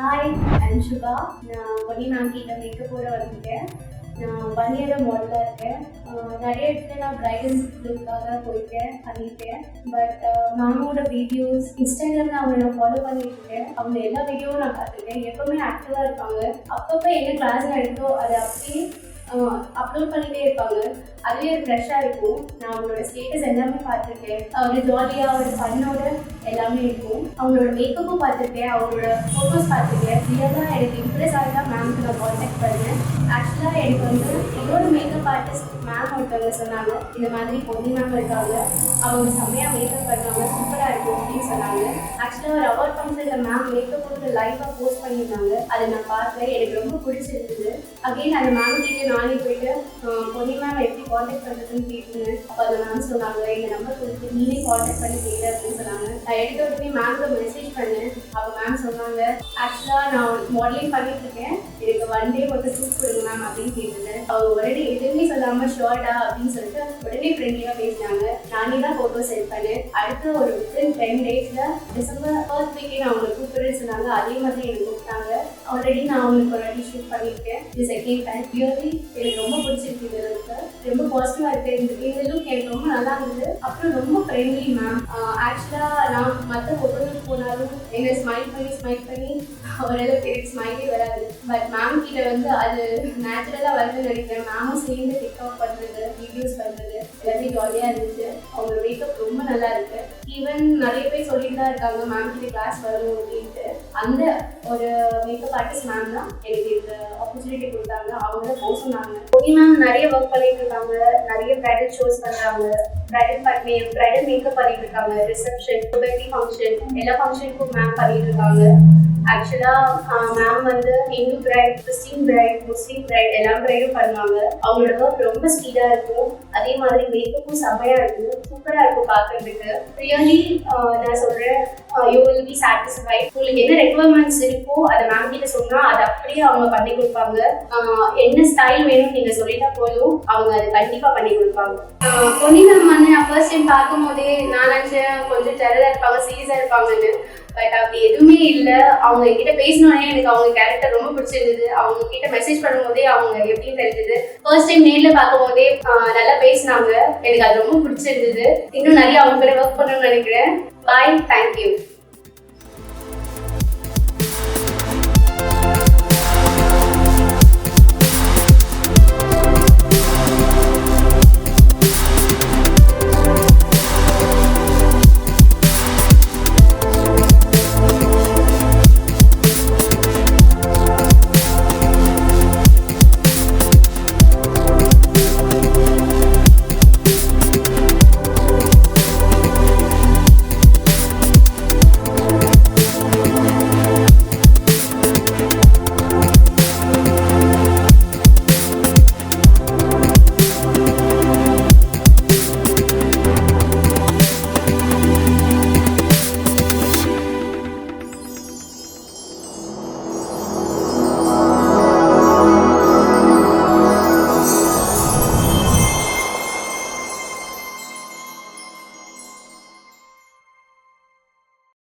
Hi, I'm Shubha. நான் Ponni ma'am கிட்ட மேக்கப்போட வந்திருக்கேன். நான் 1 year மாடலாக இருக்கேன். நிறைய இடத்துல நான் பிரைடல் லுக்காக போயிருக்கேன், பண்ணியிருக்கேன். பட் மேமோட வீடியோஸ் இன்ஸ்டாகிராமில் அவங்க நான் ஃபாலோ பண்ணிட்டு இருக்கேன். அவங்க எல்லா வீடியோவும் நான் பார்த்துருக்கேன். எப்போவுமே ஆக்டிவாக இருப்பாங்க. அப்பப்போ என்ன கிளாஸ் நடந்தோ அதை அப்படியே அப்லோட் பண்ணிகிட்டே இருப்பாங்க. அதுவே ஒரு ஃப்ரெஷ்ஷாக இருக்கும். நான் அவங்களோட ஸ்டேட்டஸ் எல்லாமே பார்த்துருக்கேன். ஒரு ஜாலியாக ஒரு ஃபன்னோட எல்லாமே இருக்கும். அவங்களோட மேக்கப்பும் பார்த்துருக்கேன், அவங்களோட ஃபோட்டோஸ் பார்த்துருக்கேன். ரியலாக எனக்கு இம்ப்ரெஸ் ஆகி தான் மேம்க்கு நான் கான்டாக்ட் பண்ணேன். ஆக்சுவலாக எனக்கு வந்து இன்னொரு மேக்கப் ஆர்டிஸ்ட் மேம் ஒருத்தவங்க சொன்னாங்க, இந்த மாதிரி பொன்னி மேம் இருக்காங்க, அவங்க செம்மையாக மேக்கப் பண்ணுவாங்க, சூப்பராக இருக்கும் அப்படின்னு சொன்னாங்க. ஆக்சுவலாக ஒரு அவார்ட் ஃபங்க்ஷனில் மேம் மேக்கப் போட்டு லைவாக போஸ்ட் பண்ணியிருந்தாங்க. அதை நான் பார்த்தேன், எனக்கு ரொம்ப பிடிச்சிருந்தது. அகெயின் அந்த மேம் கிட்டே நானே போயிட்டு பொன்னி மேம் எப்படி கான்டாக்ட் பண்ணுறதுன்னு கேட்டுருந்தேன். அப்போ அந்த மேம் சொன்னாங்க, இந்த நம்பர் கொடுத்து நீனே கான்டாக்ட் பண்ணி கேட்க அப்படின்னு சொன்னாங்க. நான் எடுத்த உடனே மேம்க்கு மெசேஜ் பண்ணேன். அப்போ மேம் சொன்னாங்க, ஆக்சுவலாக நான் மாடலிங் பண்ணிட்டு இருக்கேன், எனக்கு 1 day மட்டும் ஷூட் கொடுங்க மேம் அப்படின்னு கேட்டுருந்தேன். அவங்க உடனே எதுவுமே சொல்லாமல் ஷார்ட்டா அப்படின்னு சொல்லிட்டு உடனே ஃப்ரெண்ட்லியாக பேசினாங்க. நானே தான் ஃபோட்டோ சென்ட் பண்ணேன். அடுத்த ஒரு 10 daysல டிசம்பர் 1st week நான் அவங்களை கூப்பிடுறேன்னு சொன்னாங்க. அதே மாதிரி எனக்கு கூப்பிட்டாங்க. ஆல்ரெடி நான் அவங்களுக்கு ஒரு வாட்டி ஷூட் பண்ணியிருக்கேன். இது செகண்ட் டைம். ரியலி எனக்கு ரொம்ப பிடிச்சிருக்கு. இந்த லுக்கு ரொம்ப பாசிட்டிவாக இருக்குது. இந்த லுக் எனக்கு ரொம்ப நல்லா இருந்தது. அப்புறம் ரொம்ப ஃப்ரெண்ட்லி மேம். ஆக்சுவலாக நான் மற்ற ஃபோட்டோஸ் போனாலும் என்னை ஸ்மைல் பண்ணி ஓரளவுக்கு எனக்கு ஸ்மைலே வராது. பட் மேம் கிட்ட வந்து அது நேச்சுரலாக வருதுன்னு நினைக்கிறேன். மேமும் சேர்ந்து டிக்டாக் பண்ணுறது, வீடியோஸ் பண்ணுறது எல்லாமே ஜாலியாக இருந்துச்சு. அவங்க மேக்கப் ரொம்ப நல்லா இருக்கு. ஈவன் நிறைய பேர் சொல்லிட்டு தான் இருக்காங்க மேம் கிட்ட கிளாஸ் வரணும் அப்படின்ட்டு. அந்த ஒரு மேக்கப் ஆர்டிஸ்ட் மேம் தான் எனக்கு இந்த ஆப்பர்ச்சுனிட்டி கொடுத்தாங்க. அவங்க தான் போக சொன்னாங்க. பொன்னி மேம் நிறைய ஒர்க் பண்ணிட்டு இருக்காங்க, நிறைய பிரைடல் ஷோஸ் பண்ணுறாங்க, பிரைடல் மேக்கப் பண்ணிட்டு இருக்காங்க, ரிசப்ஷன், பர்த்டே ஃபங்க்ஷன், எல்லா ஃபங்க்ஷனுக்கும் மேம் பண்ணிட்டு இருக்காங்க. ஆக்சுவலாக மேம் வந்து ஹிந்து பிரைட், கிறிஸ்டின் பிரைட், முஸ்லீம் பிரைட் எல்லா பிரைடும் பண்ணுவாங்க. அவங்களோட ஒர்க் ரொம்ப ஸ்பீடாக இருக்கும். அதே மாதிரி மேக்கப்பும் செம்மையாக இருக்கும், சூப்பராக இருக்கும் பார்க்கறதுக்கு. ரியலி நான் சொல்கிறேன், யூ வில் பி சாட்டிஸ்ஃபைட். உங்களுக்கு என்ன ரெக்குவயர்மெண்ட்ஸ் இருக்கோ அதை மேம் கிட்ட சொன்னால் அதை அப்படியே அவங்க பண்ணி கொடுப்பாங்க. என்ன ஸ்டைல் வேணும்னு நீங்கள் சொல்லிட்டா போதும், அவங்க அதை கண்டிப்பாக பண்ணி கொடுப்பாங்க. பொன்னி மேம் வந்து நான் ஃபர்ஸ்ட் டைம் பார்க்கும் போதே நான் நினச்சேன் கொஞ்சம் டெரராக இருப்பாங்க, சீரியஸாக இருப்பாங்கன்னு. பட் அப்படி எதுவுமே இல்லை. அவங்க கிட்ட பேசினோடனே எனக்கு அவங்க கேரக்டர் ரொம்ப பிடிச்சிருந்தது. அவங்க கிட்ட மெசேஜ் பண்ணும்போதே அவங்க எப்படின்னு தெரிஞ்சது. ஃபர்ஸ்ட் டைம் நேரில் பார்க்கும் போதே நல்லா பேசினாங்க. எனக்கு அது ரொம்ப பிடிச்சிருந்தது. இன்னும் நிறைய அவங்க கூட ஒர்க் பண்ணணும்னு நினைக்கிறேன். பாய், தேங்க்யூ.